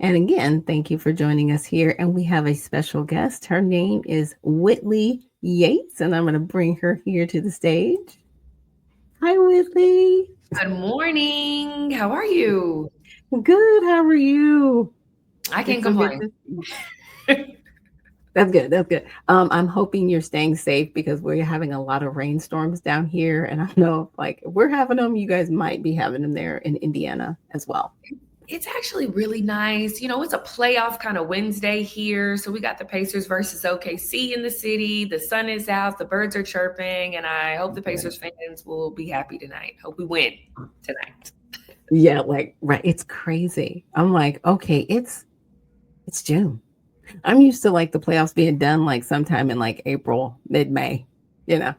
And again, thank you for joining us here. And we have a special guest. Her name is Whitley Yates, and I'm going to bring her here to the stage. Hi, Whitley. Good morning. How are you? Good. How are you? I It's can't so good complain. to That's good. That's good. I'm hoping you're staying safe because we're having a lot of rainstorms down here, and I know like we're having them. You guys might be having them there in Indiana as well. It's actually really nice. It's a playoff kind of Wednesday here. So we got the Pacers versus OKC in the city. The sun is out, the birds are chirping, and I hope the Right. Pacers fans will be happy tonight. Hope we win tonight. Yeah, like right. It's crazy. I'm like, okay, it's June. I'm used to like the playoffs being done like sometime in like April, mid-May, you know,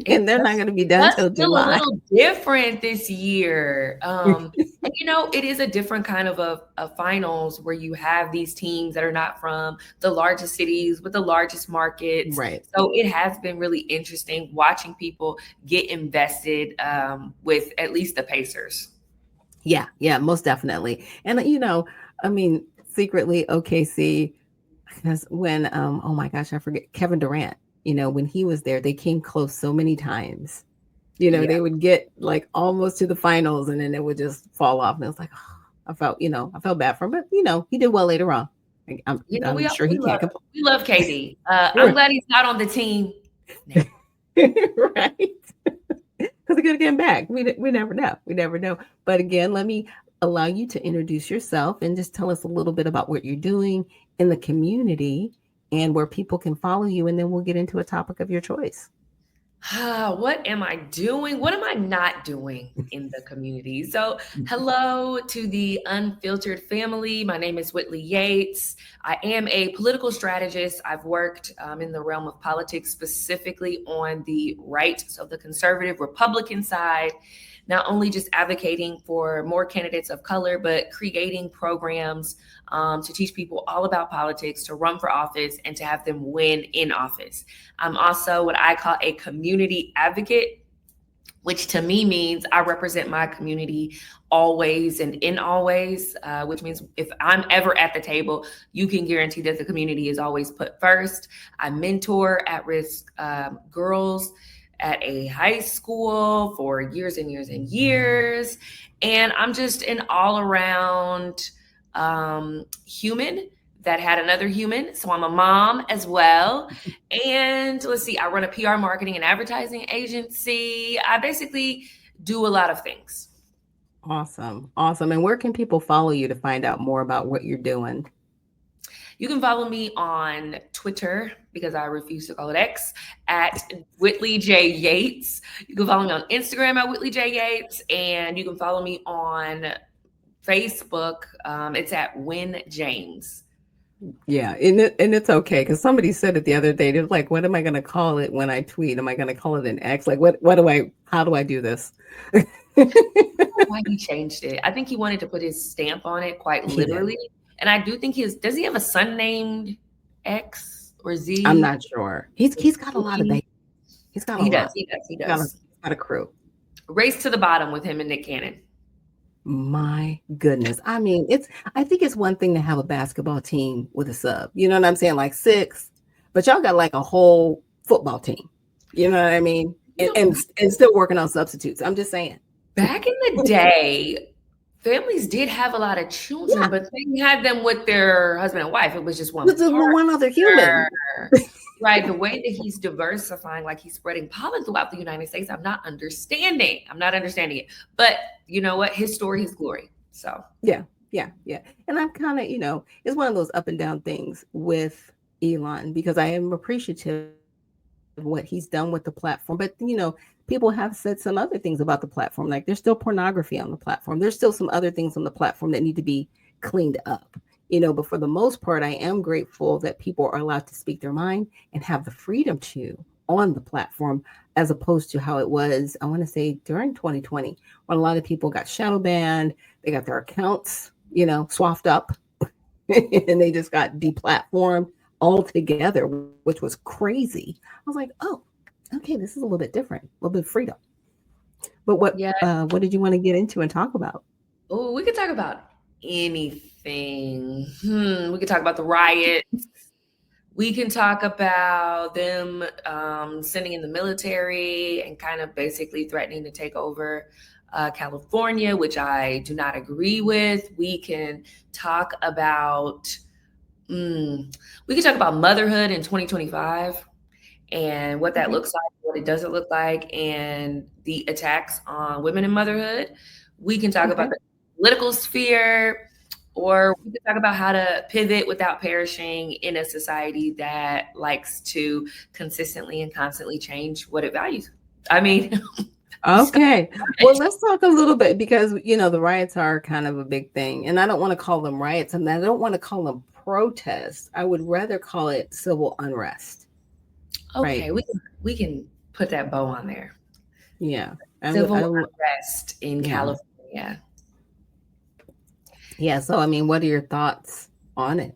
It and they're not does, going to be it done does till feel a July. little different this year. And it is a different kind of a finals where you have these teams that are not from the largest cities with the largest markets. Right. So it has been really interesting watching people get invested with at least the Pacers. Yeah, yeah, most definitely. And I mean, secretly OKC because when oh my gosh, I forget Kevin Durant, when he was there, they came close so many times. Yeah. They would get like almost to the finals and then it would just fall off. And it was like, oh, I felt bad for him, but he did well later on. Like, I'm, We I'm all, sure he can't complain. we love KD. I'm Right. glad he's not on the team now. Right. Because we're gonna get back. We never know. We never know. But again, let me allow you to introduce yourself and just tell us a little bit about what you're doing in the community and where people can follow you, and then we'll get into a topic of your choice. What am I doing? What am I not doing in the community? So, hello to the Unfiltered family. My name is Whitley Yates. I am a political strategist. I've worked in the realm of politics, specifically on the right, so the conservative Republican side, not only just advocating for more candidates of color, but creating programs to teach people all about politics, to run for office, and to have them win in office. I'm also what I call a community advocate, which to me means I represent my community always and in always, which means if I'm ever at the table, you can guarantee that the community is always put first. I mentor at risk girls at a high school for years and years and years. And I'm just an all around human that had another human. So I'm a mom as well. And let's see, I run a PR marketing and advertising agency. I basically do a lot of things. Awesome. Awesome. And where can people follow you to find out more about what you're doing? You can follow me on Twitter because I refuse to call it X at Whitley J. Yates. You can follow me on Instagram at Whitley J. Yates, and you can follow me on Facebook. It's at Win James. Yeah, and it's okay because somebody said it the other day. They're like, "What am I going to call it when I tweet? Am I going to call it an X? Like, what do I? How do I do this?" Why he changed it? I think he wanted to put his stamp on it, quite He did. literally. And I do think does he have a son named X or I'm Z? not sure. He's got a lot of babies. He's got a He does. lot. He does. He Got a does. got a crew. Race to the bottom with him and Nick Cannon. My goodness. I mean, I think it's one thing to have a basketball team with a sub. You know what I'm saying? Like six, but y'all got like a whole football team. You know what I mean? You And know, and still working on substitutes. I'm just saying. back in the day, families did have a lot of children, Yeah, but they had them with their husband and wife. It was just one with the one other human. partner. Right. The way that he's diversifying, like he's spreading pollen throughout the United States, I'm not understanding. I'm not understanding it. But you know what? His story, his glory. So Yeah, yeah, yeah. And I'm kind of, it's one of those up and down things with Elon because I am appreciative of what he's done with the platform. But, people have said some other things about the platform. Like there's still pornography on the platform. There's still some other things on the platform that need to be cleaned up. But for the most part, I am grateful that people are allowed to speak their mind and have the freedom to on the platform as opposed to how it was, I want to say during 2020, when a lot of people got shadow banned, they got their accounts, swapped up, and they just got deplatformed altogether, which was crazy. I was like, oh, okay, this is a little bit different, a little bit of freedom. But yeah. what did you want to get into and talk about? Oh, we could talk about anything. We could talk about the riots. We can talk about them sending in the military and kind of basically threatening to take over California, which I do not agree with. We can talk about motherhood in 2025 and what that Okay. looks like, what it doesn't look like, and the attacks on women in motherhood. We can talk about Okay. the political sphere, or we can talk about how to pivot without perishing in a society that likes to consistently and constantly change what it values. I mean, so Okay. Well, let's talk a little bit because, the riots are kind of a big thing. And I don't want to call them riots and I don't want to call them protests. I would rather call it civil unrest, right? okay, we can put that bow on there. Yeah. Civil unrest in Yeah. California. Yeah. So, I mean, what are your thoughts on it?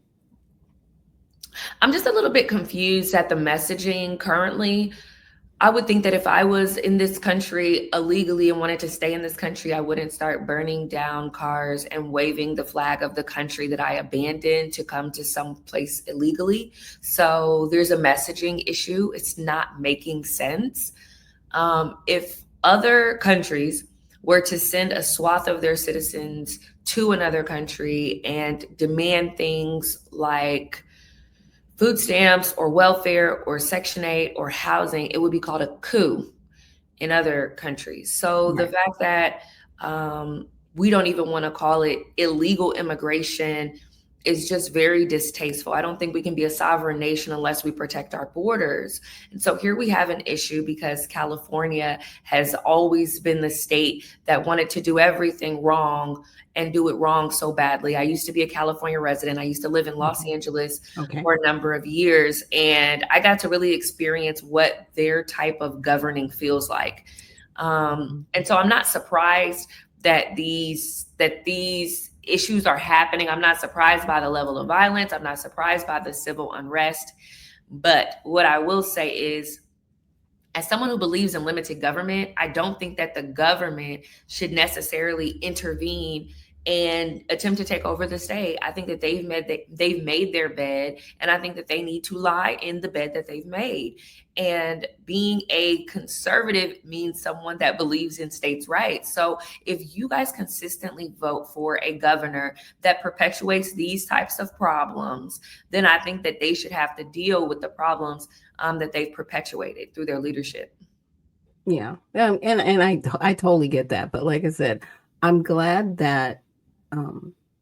I'm just a little bit confused at the messaging currently. I would think that if I was in this country illegally and wanted to stay in this country, I wouldn't start burning down cars and waving the flag of the country that I abandoned to come to some place illegally. So there's a messaging issue. It's not making sense. If other countries were to send a swath of their citizens to another country and demand things like food stamps or welfare or Section 8 or housing, it would be called a coup in other countries. So the Right. fact that we don't even want to call it illegal immigration is just very distasteful. I don't think we can be a sovereign nation unless we protect our borders. And so here we have an issue because California has always been the state that wanted to do everything wrong and do it wrong so badly. I used to be a California resident. I used to live in Los Okay. Angeles Okay. for a number of years, and I got to really experience what their type of governing feels like. And so I'm not surprised that these issues are happening. I'm not surprised by the level of violence. I'm not surprised by the civil unrest. But what I will say is, as someone who believes in limited government, I don't think that the government should necessarily intervene and attempt to take over the state. I think that they've made their bed, and I think that they need to lie in the bed that they've made. And being a conservative means someone that believes in states' rights. So if you guys consistently vote for a governor that perpetuates these types of problems, then I think that they should have to deal with the problems that they've perpetuated through their leadership. Yeah. And I totally get that. But like I said, I'm glad that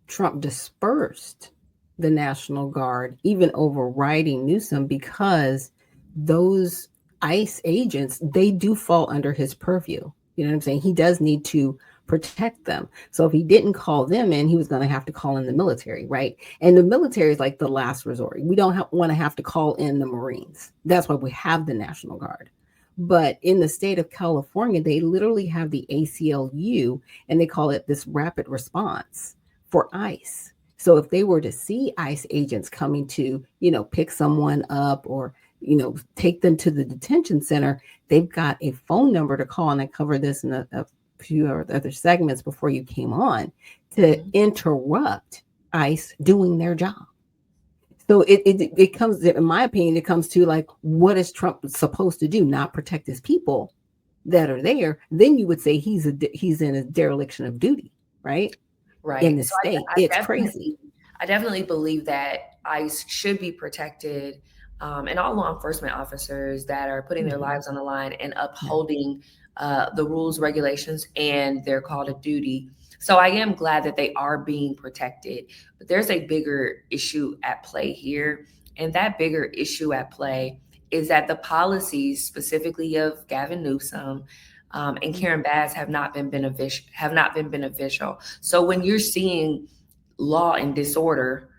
Trump dispersed the National Guard, even overriding Newsom, because those ICE agents, they do fall under his purview. You know what I'm saying? He does need to protect them. So if he didn't call them in, he was going to have to call in the military, right? And the military is like the last resort. We don't want to have to call in the Marines. That's why we have the National Guard. But in the state of California, they literally have the ACLU and they call it this rapid response for ICE. So if they were to see ICE agents coming to, pick someone up or, take them to the detention center, they've got a phone number to call. And I covered this in a few other segments before you came on to interrupt ICE doing their job. So it comes, in my opinion, it comes to like, what is Trump supposed to do? Not protect his people that are there. Then you would say he's in a dereliction of duty, right? In Right. the So state, I it's crazy. definitely believe that ICE should be protected, and all law enforcement officers that are putting their Mhm. lives on the line and Yeah, upholding the rules, regulations, and their call to duty. So I am glad that they are being protected. But there's a bigger issue at play here. And that bigger issue at play is that the policies, specifically of Gavin Newsom, and mhm. Karen Bass, have not been beneficial. So when you're seeing law and disorder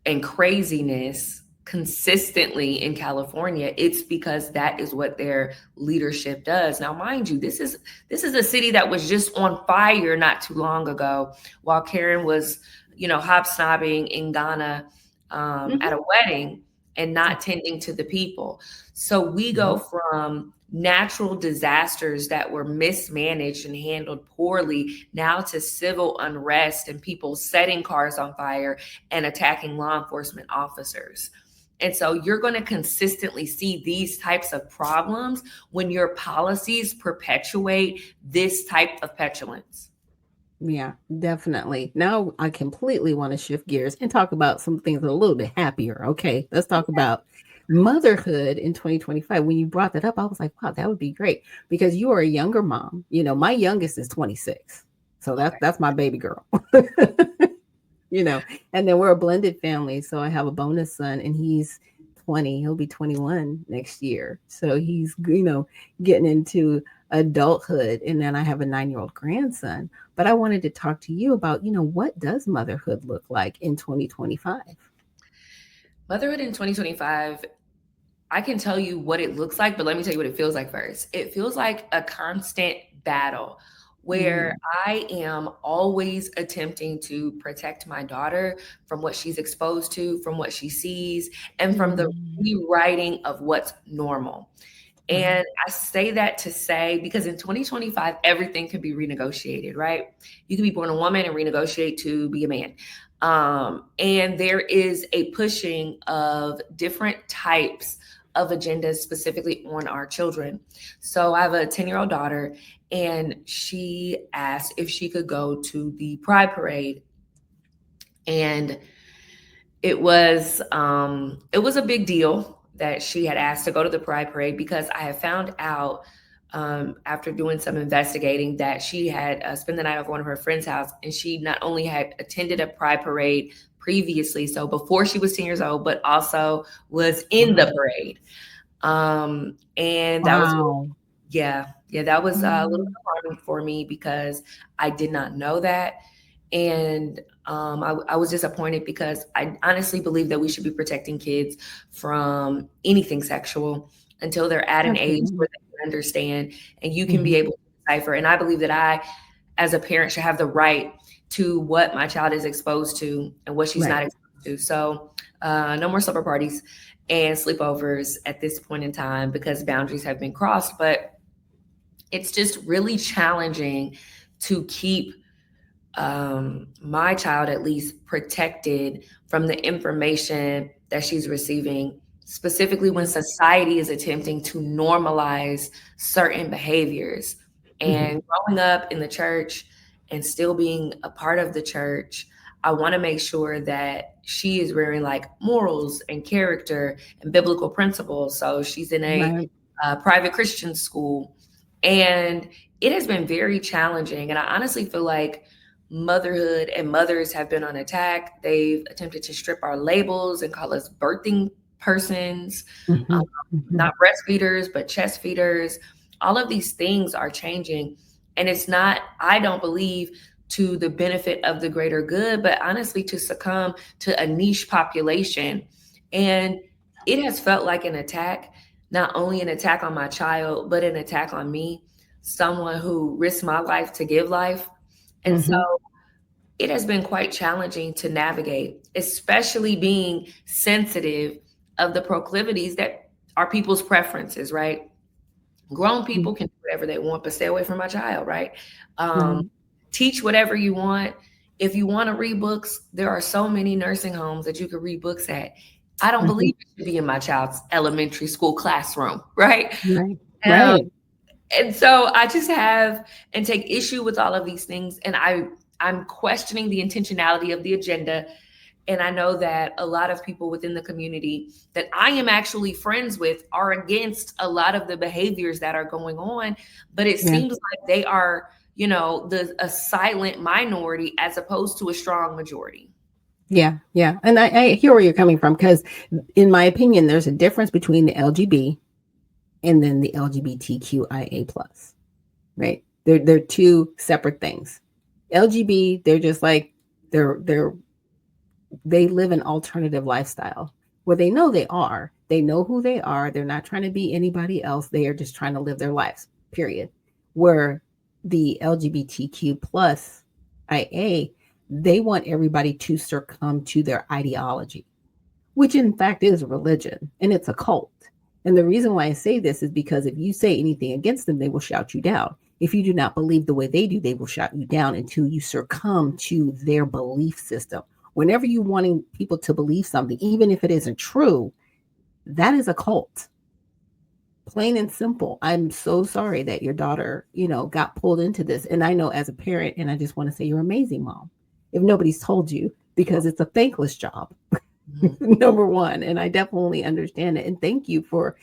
and craziness consistently in California, it's because that is what their leadership does. Now, mind you, this is a city that was just on fire not too long ago while Karen was, hobsnobbing in Ghana at Mhm. a wedding. and not tending to the people. So we go Mhm. from natural disasters that were mismanaged and handled poorly now to civil unrest and people setting cars on fire and attacking law enforcement officers. And so you're going to consistently see these types of problems when your policies perpetuate this type of petulance. Yeah, definitely. Now I completely want to shift gears and talk about some things a little bit happier. Okay, let's talk about motherhood in 2025. When you brought that up, I was like, wow, that would be great because you are a younger mom. You know, my youngest is 26. So Okay. that's my baby girl. you know, and then we're a blended family. So I have a bonus son and he's 20. He'll be 21 next year. So he's, getting into adulthood. And then I have a 9-year-old grandson. But I wanted to talk to you about, what does motherhood look like in 2025? Motherhood in 2025, I can tell you what it looks like, but let me tell you what it feels like first. It feels like a constant battle where Mm, I am always attempting to protect my daughter from what she's exposed to, from what she sees, and from the mm, rewriting of what's normal. right. And I say that to say, because in 2025, everything can be renegotiated, right? You can be born a woman and renegotiate to be a man. And there is a pushing of different types of agendas specifically on our children. So I have a 10-year-old daughter, and she asked if she could go to the Pride Parade. And it was a big deal that she had asked to go to the Pride Parade because I had found out after doing some investigating that she had spent the night over one of her friend's house, and she not only had attended a Pride Parade previously, so before she was 10 years old, but also was in the Wow. parade. And that was, Wow. yeah, that was a little Mm, bit alarming for me because I did not know that. And I was disappointed because I honestly believe that we should be protecting kids from anything sexual until they're at an age absolutely. where they can understand and you can be Hmm. able to decipher. And I believe that I, as a parent, should have the right to what my child is exposed to and what she's Right. not exposed to. So no more supper parties and sleepovers at this point in time because boundaries have been crossed. But it's just really challenging to keep my child at least protected from the information that she's receiving, specifically when Yeah. society is attempting to normalize certain behaviors. Hmm. And growing up in the church and still being a part of the church, I want to make sure that she is rearing like morals and character and biblical principles. So she's in a Right. private Christian school. And it has been very challenging. And I honestly feel like motherhood and mothers have been on attack. They've attempted to strip our labels and call us birthing persons, um, Hmm. Hmm. not breastfeeders, but chest feeders. All of these things are changing. And it's not, I don't believe, to the benefit of the greater good, but honestly to succumb to a niche population. And it has felt like an attack, not only an attack on my child, but an attack on me, someone who risked my life to give life. And so Hmm. it has been quite challenging to navigate, especially being sensitive of the proclivities that are people's preferences, right? Grown people can do whatever they want, but stay away from my child, right? Um, Right. Teach whatever you want. If you want to read books, there are so many nursing homes that you can read books at. I don't Hmm. believe it should be in my child's elementary school classroom, right? Right. Um, Right. and so I just have and take issue with all of these things, and I'm questioning the intentionality of the agenda. And I know that a lot of people within the community that I am actually friends with are against a lot of the behaviors that are going on, but it Yeah. seems like they are, the a silent minority as opposed to a strong majority. Yeah. Yeah. And I hear where you're coming from because, in my opinion, there's a difference between the LGB and then the LGBTQIA plus. Right? They're two separate things. LGB, they're just like they're they live an alternative lifestyle where they know they are. They know who they are. They're not trying to be anybody else. They are just trying to live their lives, period. Where the LGBTQ plus IA, they want everybody to succumb to their ideology. which in fact is a religion and it's a cult. And the reason why I say this is because if you say anything against them, they will shout you down. If you do not believe the way they do, they will shout you down until you succumb to their belief system. Whenever you wanting people to believe something, even if it isn't true, that is a cult. Plain and simple. I'm so sorry that your daughter, got pulled into this. And I know as a parent, and I just want to say you're amazing, mom. If nobody's told you, because it's a thankless job. Number one. And I definitely understand it. And thank you for,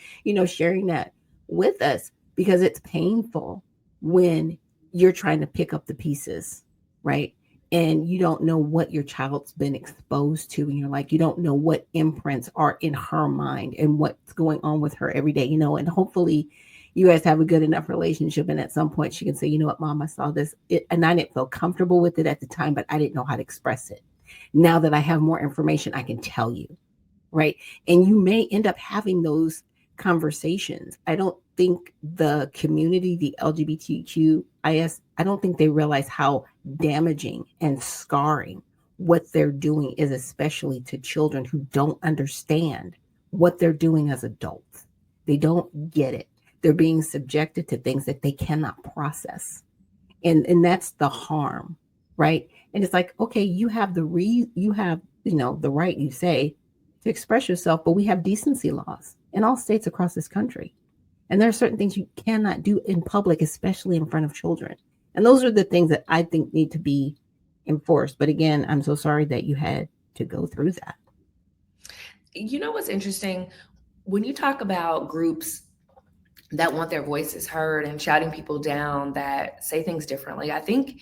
sharing that with us, because it's painful when you're trying to pick up the pieces, right? And you don't know what your child's been exposed to. And you're like, you don't know what imprints are in her mind and what's going on with her every day, and hopefully you guys have a good enough relationship. And at some point she can say, you know what, mom, I saw this and I didn't feel comfortable with it at the time, but I didn't know how to express it. Now that I have more information, I can tell you, right? And you may end up having those conversations. I don't think the community, the LGBTQIS, I don't think they realize how damaging and scarring what they're doing is, especially to children who don't understand what they're doing as adults. They don't get it. They're being subjected to things that they cannot process. And that's the harm, right? And it's like, okay, you have the right, you say, to express yourself, but we have decency laws in all states across this country. And there are certain things you cannot do in public, especially in front of children. And those are the things that I think need to be enforced. But again, I'm so sorry that you had to go through that. You know what's interesting? When you talk about groups that want their voices heard and shouting people down that say things differently, I think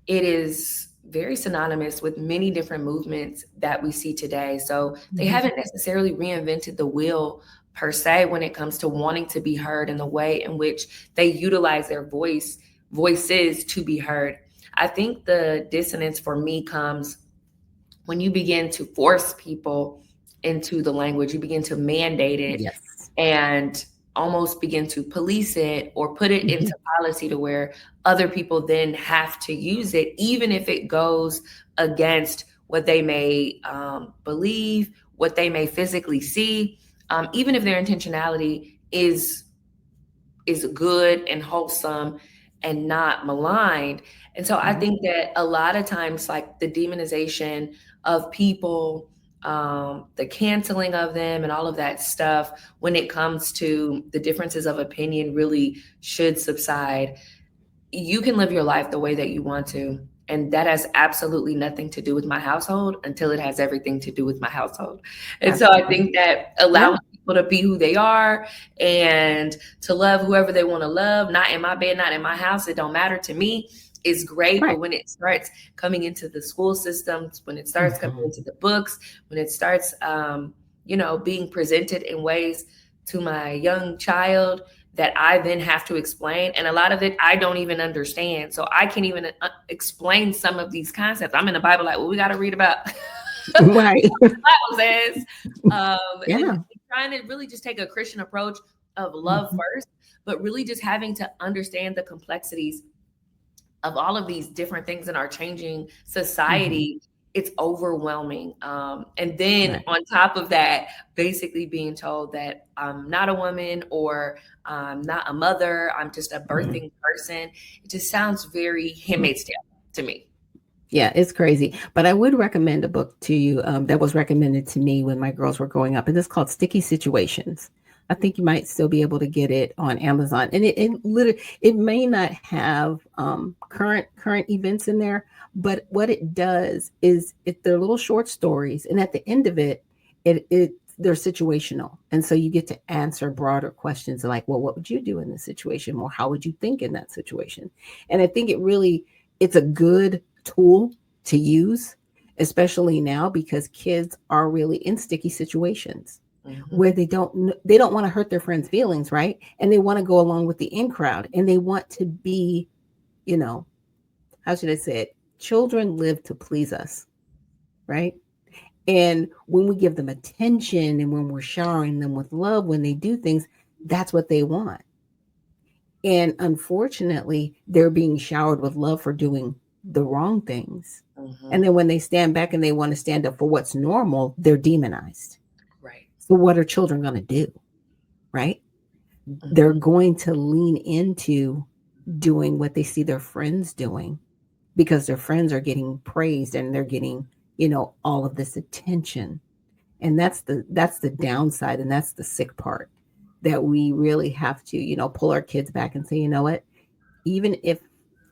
it is very synonymous with many different movements that we see today. So they haven't necessarily reinvented the wheel per se when it comes to wanting to be heard and the way in which they utilize their voices to be heard. I think the dissonance for me comes when you begin to force people into the language, you begin to mandate it. Yes. And almost begin to police it or put it into policy to where other people then have to use it, even if it goes against what they may believe, what they may physically see, even if their intentionality is good and wholesome and not maligned. And so I think that a lot of times, like the demonization of people, the canceling of them and all of that stuff, when it comes to the differences of opinion, really should subside. You can live your life the way that you want to. And that has absolutely nothing to do with my household until it has everything to do with my household. And so I think that allowing people to be who they are and to love whoever they want to love, not in my bed, not in my house, it don't matter to me, is great. Right. But when it starts coming into the school systems, when it starts coming into the books, when it starts, being presented in ways to my young child that I then have to explain. And a lot of it, I don't even understand. So I can't even explain some of these concepts. I'm in the Bible like, well, we got to read about right. what the Bible says. And trying to really just take a Christian approach of love first, but really just having to understand the complexities of all of these different things in our changing society. It's overwhelming. And then on top of that, basically being told that I'm not a woman or I'm not a mother, I'm just a birthing person. It just sounds very Handmaid's Tale to me. Yeah, it's crazy. But I would recommend a book to you that was recommended to me when my girls were growing up. And it's called Sticky Situations. I think you might still be able to get it on Amazon. And it may not have current events in there, but what it does is they're little short stories, and at the end of it they're situational, and so you get to answer broader questions like, well, what would you do in this situation, or how would you think in that situation? And I think it's a good tool to use, especially now, because kids are really in sticky situations where they don't want to hurt their friends' feelings, right? And they want to go along with the in crowd, and they want to be, how should I say it? Children live to please us, right? And when we give them attention and when we're showering them with love, when they do things, that's what they want. And unfortunately, they're being showered with love for doing the wrong things. And then when they stand back and they want to stand up for what's normal, they're demonized. So what are children going to do? Right? They're Mhm. going to lean into doing what they see their friends doing because their friends are getting praised and they're getting, all of this attention. And that's the downside, and that's the sick part, that we really have to, pull our kids back and say, you know what, even if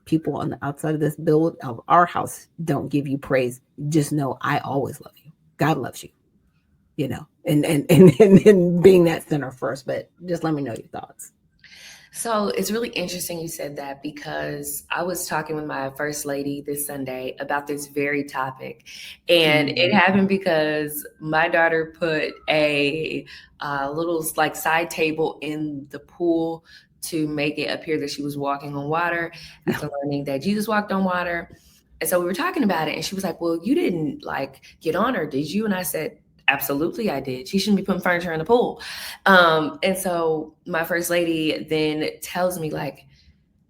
people on the outside of this build of our house don't give you praise, just know I always love you. God loves you, and being that center first. But just let me know your thoughts. So it's really interesting you said that because I was talking with my first lady this Sunday about this very topic. And it Mm. happened because my daughter put a little like side table in the pool to make it appear that she was walking on water after learning that Jesus walked on water. And so we were talking about it, and she was like, "Well, you didn't like get on her, did you?" And I said, "Absolutely, I did. She shouldn't be putting furniture in the pool." And so my first lady then tells me, like,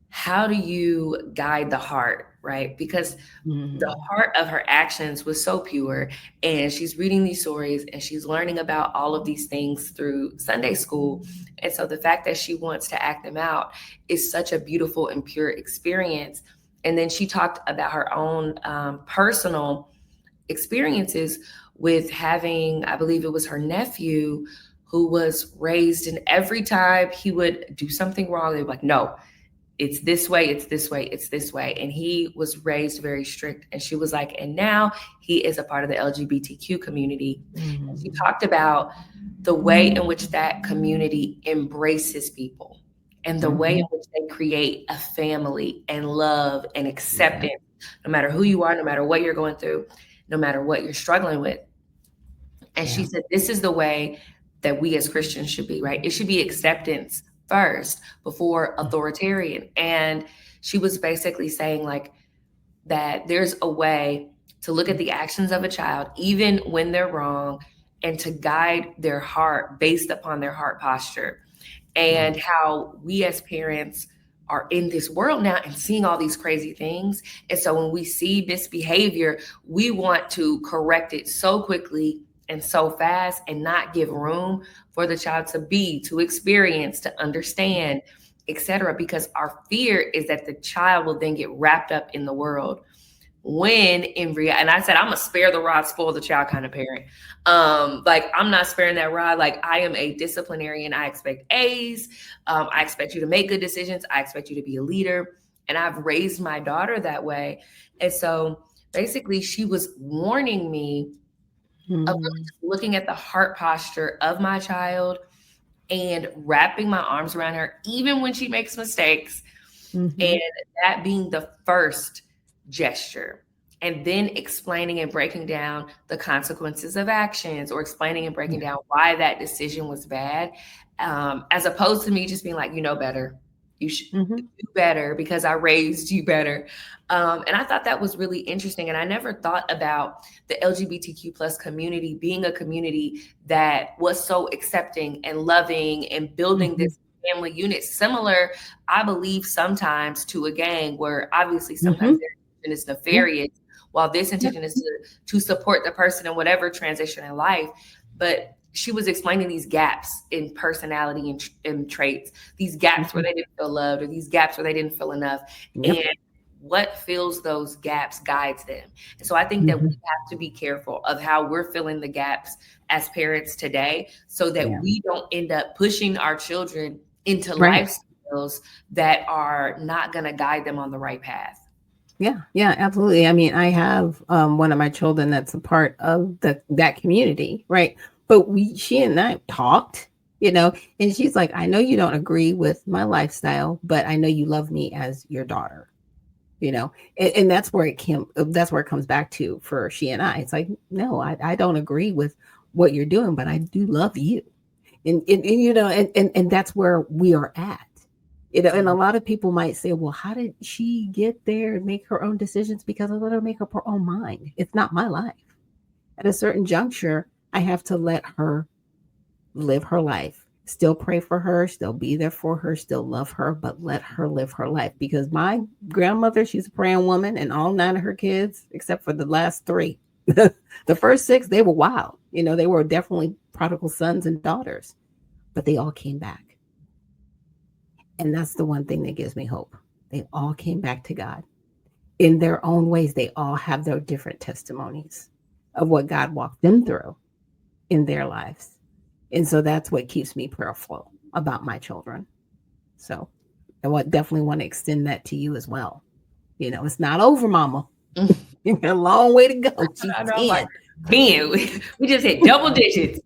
how do you guide the heart, right? Because the Mm. heart of her actions was so pure, and she's reading these stories and she's learning about all of these things through Sunday school. And so the fact that she wants to act them out is such a beautiful and pure experience. And then she talked about her own personal experiences with having, I believe it was her nephew, who was raised, and every time he would do something wrong, they'd be like, no, it's this way, it's this way, it's this way. And he was raised very strict. And she was like, and now he is a part of the LGBTQ community. And she Mm. talked about the way in which that community embraces people and the way in Mhm. which they create a family and love and Yeah. acceptance, no matter who you are, no matter what you're going through, no matter what you're struggling with. And she Yeah. said, this is the way that we as Christians should be, right? It should be acceptance first before authoritarian. And she was basically saying, like, that there's a way to look at the actions of a child, even when they're wrong, and to guide their heart based upon their heart posture. Yeah. And how we as parents are in this world now and seeing all these crazy things. And so when we see misbehavior, we want to correct it so quickly and so fast and not give room for the child to be, to experience, to understand, etc. Because our fear is that the child will then get wrapped up in the world, when in real, and I said, I'm a spare the rod, spoil the child kind of parent. Like, I'm not sparing that rod. Like, I am a disciplinarian. I expect A's. I expect you to make good decisions. I expect you to be a leader. And I've raised my daughter that way. And so basically she was warning me of really Mm. just looking at the heart posture of my child and wrapping my arms around her, even when she makes mistakes, and Mhm. that being the first gesture. And then explaining and breaking down the consequences of actions, or explaining and breaking Yeah. down why that decision was bad, as opposed to me just being like, you know better. You should Mhm. do better because I raised you better. And I thought that was really interesting. And I never thought about the LGBTQ plus community being a community that was so accepting and loving and building Mhm. this family unit, similar, I believe, sometimes to a gang, where obviously sometimes Mhm. their intention is Yeah. nefarious, while this Yeah. intention is to support the person in whatever transition in life. But she was explaining these gaps in personality and traits, these gaps where Mhm. they didn't feel loved, or these gaps where they didn't feel enough. Yep. And what fills those gaps guides them. And so I think that we Mhm. have to be careful of how we're filling the gaps as parents today, so that Yeah. we don't end up pushing our children into Right. lifestyles that are not going to guide them on the right path. Yeah. Yeah, absolutely. I mean, I have one of my children that's a part of that community, right? But she and I talked, and she's like, I know you don't agree with my lifestyle, but I know you love me as your daughter. And that's where it comes back to for she and I. It's like, no, I don't agree with what you're doing, but I do love you. And that's where we are at. And a Mhm. lot of people might say, well, how did she get there and make her own decisions? Because I let her make up her own mind. It's not my life. At a certain juncture, I have to let her live her life. Still pray for her, still be there for her, still love her, but let her live her life. Because my grandmother, she's a praying woman, and all nine of her kids, except for the last three, the first six, they were wild. They were definitely prodigal sons and daughters, but they all came back. And that's the one thing that gives me hope. They all came back to God in their own ways. They all have their different testimonies of what God walked them through in their lives. And so that's what keeps me prayerful about my children. So I definitely want to extend that to you as well. It's not over, mama. You got a long way to go. She's I know, 10. like 10. We just hit double digits.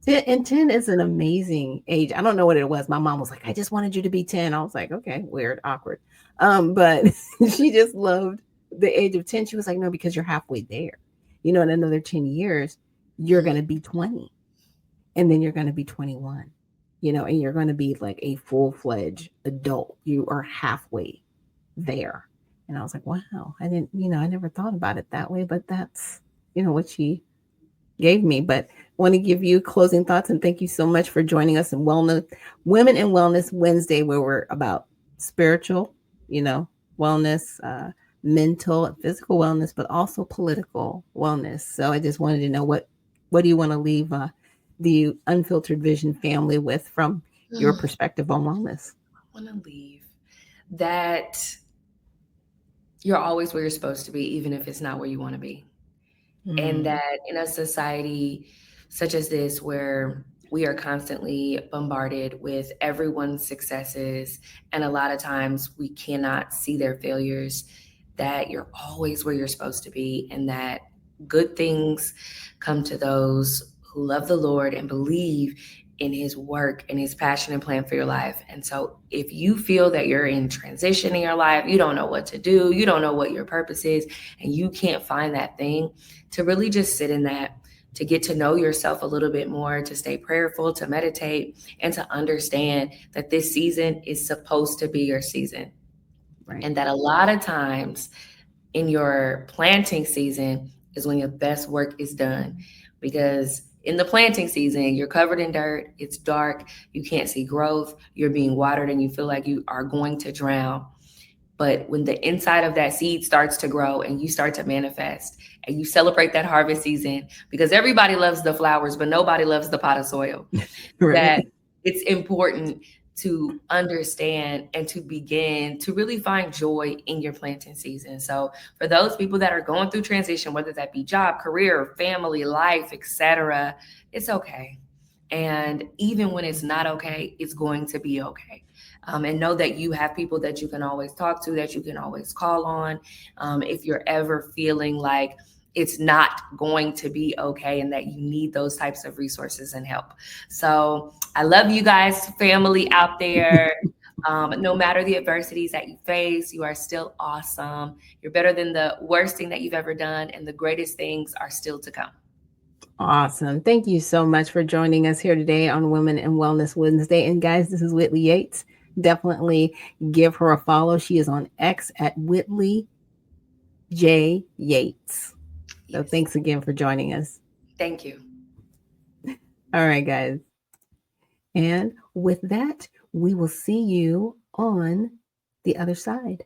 10 is an amazing age. I don't know what it was. My mom was like, I just wanted you to be 10. I was like, okay, weird, awkward. But she just loved the age of 10. She was like, no, because you're halfway there. In another 10 years, you're going to be 20. And then you're going to be 21, and you're going to be like a full-fledged adult. You are halfway there. And I was like, wow, I didn't, I never thought about it that way, but that's, what she gave me. But I want to give you closing thoughts, and thank you so much for joining us in Women in Wellness Wednesday, where we're about spiritual, wellness, mental and physical wellness, but also political wellness. So I just wanted to know what do you want to leave the Unfiltered Vision family with from your perspective on wellness? I want to leave that you're always where you're supposed to be, even if it's not where you want to be. And that in a society such as this, where we are constantly bombarded with everyone's successes, and a lot of times we cannot see their failures, that you're always where you're supposed to be, and that good things come to those who love the Lord and believe in his work and his passion and plan for your life. And so if you feel that you're in transition in your life, you don't know what to do, you don't know what your purpose is, and you can't find that thing, to really just sit in that, to get to know yourself a little bit more, to stay prayerful, to meditate, and to understand that this season is supposed to be your season. Right. And that a lot of times in your planting season is when your best work is done, because in the planting season, you're covered in dirt, it's dark, you can't see growth, you're being watered, and you feel like you are going to drown. But when the inside of that seed starts to grow and you start to manifest and you celebrate that harvest season, because everybody loves the flowers, but nobody loves the pot of soil, right. That it's important to understand and to begin to really find joy in your planting season. So for those people that are going through transition, whether that be job, career, family, life, etc., it's okay. And even when it's not okay, it's going to be okay. And know that you have people that you can always talk to, that you can always call on. If you're ever feeling like it's not going to be okay, and that you need those types of resources and help. So I love you guys, family out there. No matter the adversities that you face, you are still awesome. You're better than the worst thing that you've ever done, and the greatest things are still to come. Awesome. Thank you so much for joining us here today on Women in Wellness Wednesday. And guys, this is Whitley Yates. Definitely give her a follow. She is on X at Whitley J. Yates. So thanks again for joining us. Thank you. All right, guys. And with that, we will see you on the other side.